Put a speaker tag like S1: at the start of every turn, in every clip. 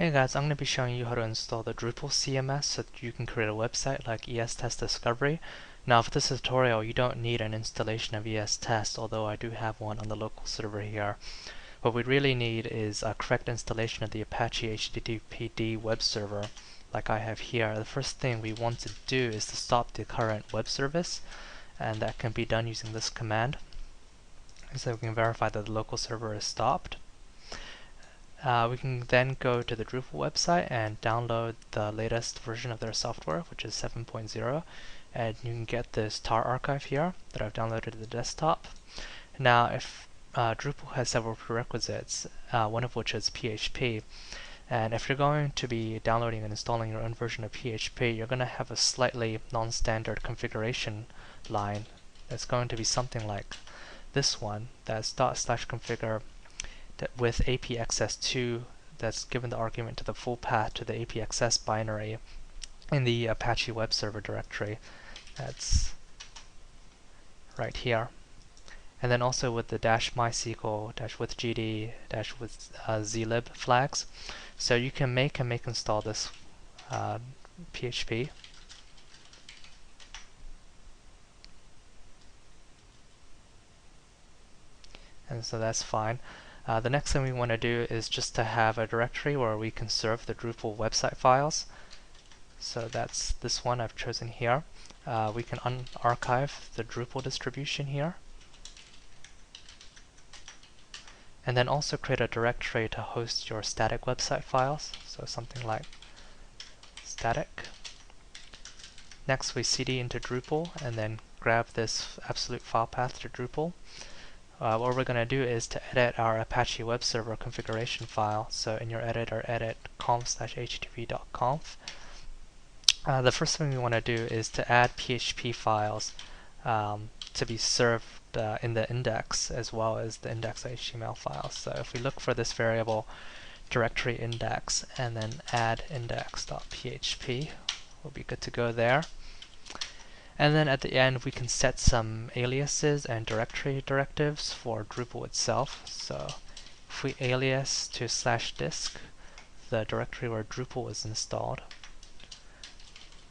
S1: Hey guys, I'm going to be showing you how to install the Drupal CMS so that you can create a website like ESTEST Discovery. Now for this tutorial you don't need an installation of ESTEST, although I do have one on the local server here. What we really need is a correct installation of the Apache HTTPD web server like I have here. The first thing we want to do is to stop the current web service, and that can be done using this command. So we can verify that the local server is stopped. We can then go to the Drupal website and download the latest version of their software, which is 7.0, and you can get this tar archive here that I've downloaded to the desktop. Now if Drupal has several prerequisites, one of which is PHP, and if you're going to be downloading and installing your own version of PHP, you're going to have a slightly non-standard configuration line. It's going to be something like this one, that's /configure with apxs2 that's given the argument to the full path to the apxs binary in the Apache web server directory. That's right here. And then also with the -mysql, -with gd, -with zlib flags. So you can make install this PHP. And so that's fine. The next thing we want to do is just to have a directory where we can serve the Drupal website files. So that's this one I've chosen here. We can unarchive the Drupal distribution here. And then also create a directory to host your static website files. So something like static. Next we cd into Drupal and then grab this absolute file path to Drupal. What we're going to do is to edit our Apache web server configuration file. So in your editor, edit conf/http.conf. The first thing we want to do is to add PHP files to be served in the index as well as the index.html files. So if we look for this variable directory index and then add index.php, we'll be good to go there. And then at the end we can set some aliases and directory directives for Drupal itself. So if we alias to /disk, the directory where Drupal is installed,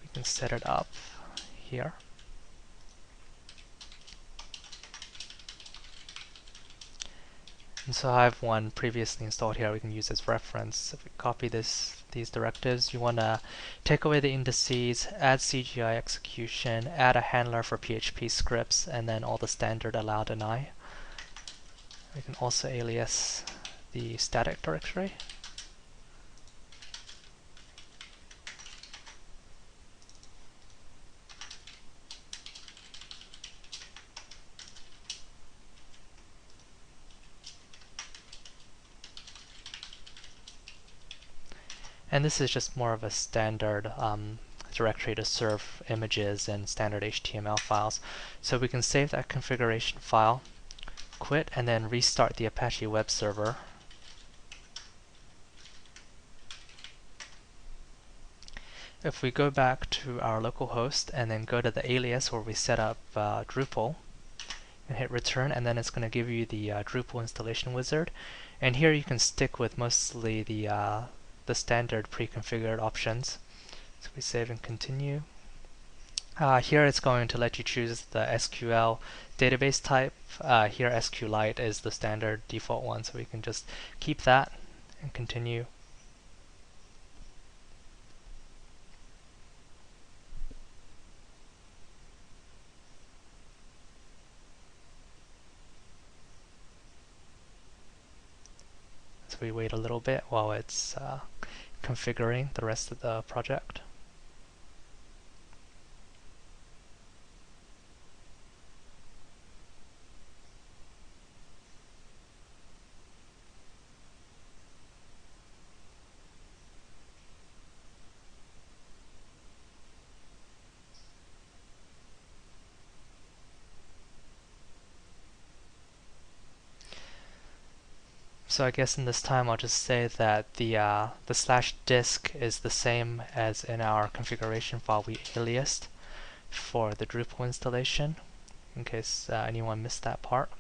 S1: we can set it up here. And so I have one previously installed here we can use as reference. If we copy these directives, you want to take away the indices, add CGI execution, add a handler for PHP scripts, and then all the standard allow deny. We can also alias the static directory. And this is just more of a standard directory to serve images and standard HTML files. So we can save that configuration file, quit, and then restart the Apache web server. If we go back to our local host and then go to the alias where we set up Drupal and hit return, and then it's going to give you the Drupal installation wizard. And here you can stick with mostly the standard pre-configured options. So we save and continue. Here it's going to let you choose the SQL database type. Here SQLite is the standard default one, so we can just keep that and continue. So we wait a little bit while it's configuring the rest of the project. So I guess in this time I'll just say that the /disk is the same as in our configuration file we aliased for the Drupal installation, in case anyone missed that part.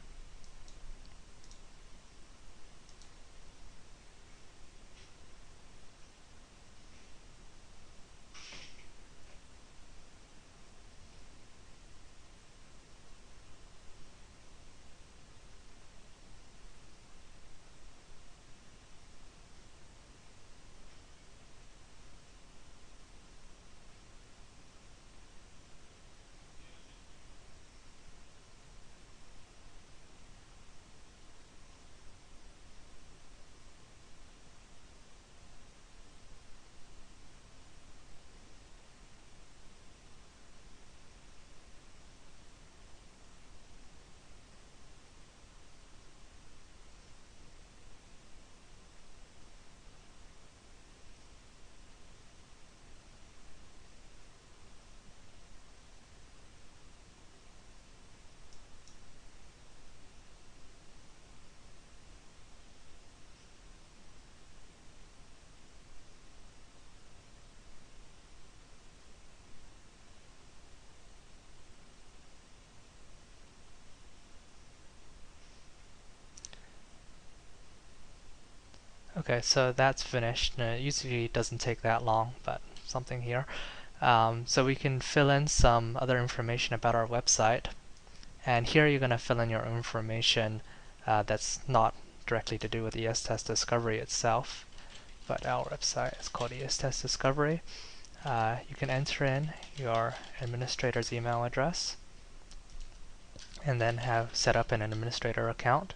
S1: Okay, so that's finished. It usually doesn't take that long, but something here. So we can fill in some other information about our website. And here you're going to fill in your information that's not directly to do with ESTEST Discovery itself, but our website is called ESTEST Discovery. You can enter in your administrator's email address and then have set up an administrator account.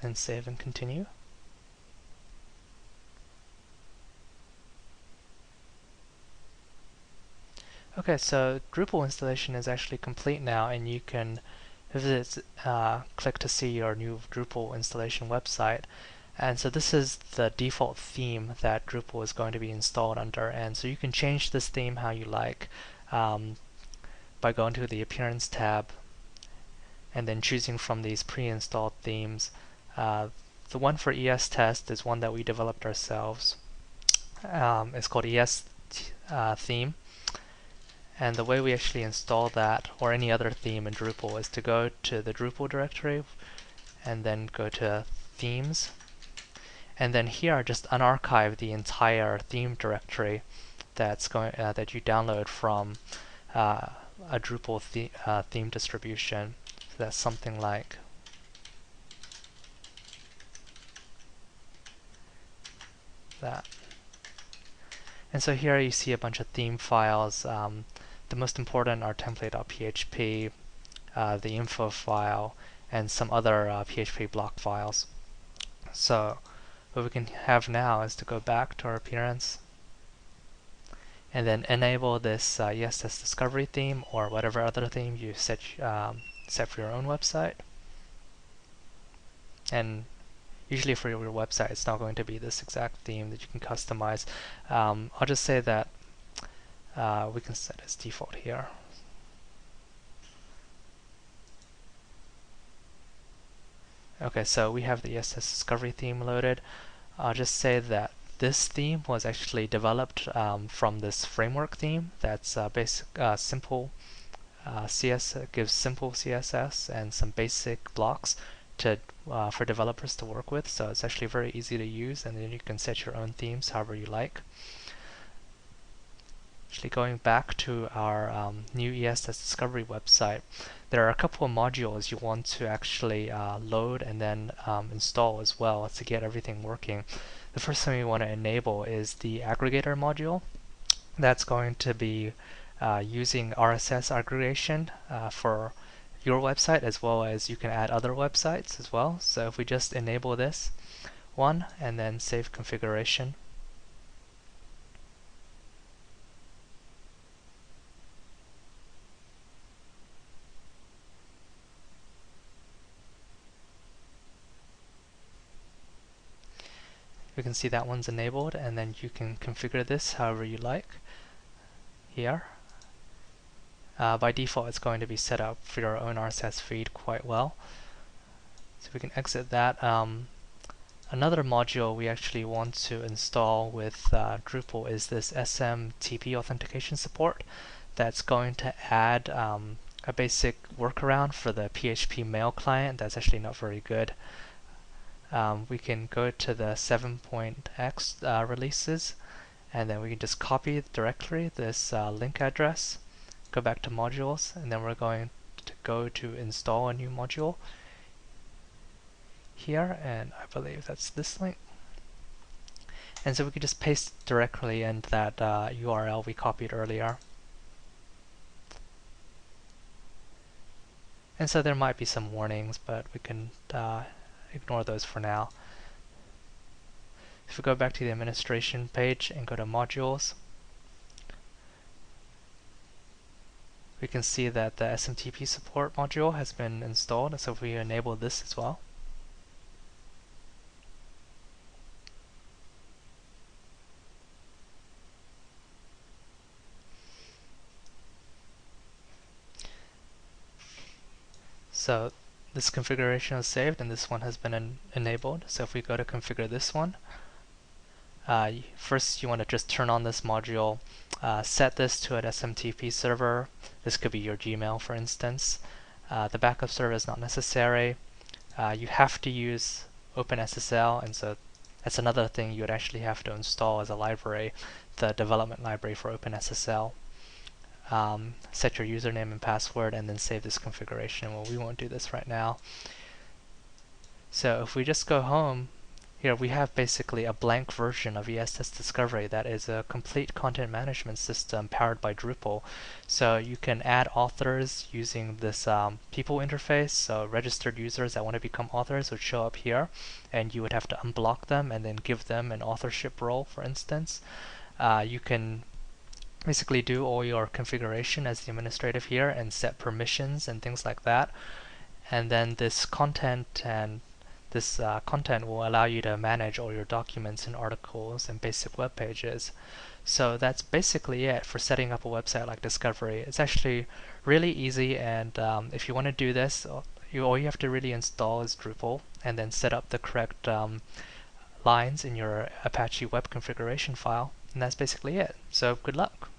S1: And then save and continue. Okay, so Drupal installation is actually complete now, and you can click to see your new Drupal installation website. And so this is the default theme that Drupal is going to be installed under, and so you can change this theme how you like by going to the Appearance tab and then choosing from these pre-installed themes. The one for ESTEST is one that we developed ourselves. It's called ES theme. And the way we actually install that, or any other theme in Drupal, is to go to the Drupal directory and then go to Themes. And then here, just unarchive the entire theme directory that you download from a Drupal theme distribution. So that's something like that. And so here you see a bunch of theme files. The most important are template.php, the info file, and some other PHP block files. So what we can have now is to go back to our appearance and then enable this ESTEST Discovery theme or whatever other theme you set for your own website. And usually for your website, it's not going to be this exact theme that you can customize. I'll just say that we can set as default here. Okay, so we have the ESTEST Discovery theme loaded. I'll just say that this theme was actually developed from this framework theme that's simple CSS, gives simple CSS and some basic blocks for developers to work with. So it's actually very easy to use, and then you can set your own themes however you like. Actually, going back to our new ESTEST Discovery website, there are a couple of modules you want to actually load and then install as well to get everything working. The first thing we want to enable is the aggregator module. That's going to be using RSS aggregation for your website, as well as you can add other websites as well. So if we just enable this one and then save configuration, we can see that one's enabled, and then you can configure this however you like here. By default, it's going to be set up for your own RSS feed quite well. So we can exit that. Another module we actually want to install with Drupal is this SMTP authentication support. That's going to add a basic workaround for the PHP mail client that's actually not very good. We can go to the 7.x releases, and then we can just copy directly this link address, go back to modules, and then we're going to go to install a new module here, and I believe that's this link. And so we can just paste directly in that URL we copied earlier. And so there might be some warnings, but we can ignore those for now. If we go back to the administration page and go to modules, we can see that the SMTP support module has been installed, so if we enable this as well. So this configuration is saved and this one has been enabled. So if we go to configure this one, First, you want to just turn on this module, set this to an SMTP server. This could be your Gmail, for instance. The backup server is not necessary. You have to use OpenSSL, and so that's another thing you would actually have to install as a library, the development library for OpenSSL. Set your username and password, and then save this configuration. Well, we won't do this right now. So if we just go home, here we have basically a blank version of ESTEST Discovery that is a complete content management system powered by Drupal. So you can add authors using this people interface. So registered users that want to become authors would show up here, and you would have to unblock them and then give them an authorship role, for instance. You can basically do all your configuration as the administrative here and set permissions and things like that. And then this content will allow you to manage all your documents and articles and basic web pages. So that's basically it for setting up a website like Discovery. It's actually really easy, and if you want to do this, all you have to really install is Drupal and then set up the correct lines in your Apache web configuration file, and that's basically it. So good luck.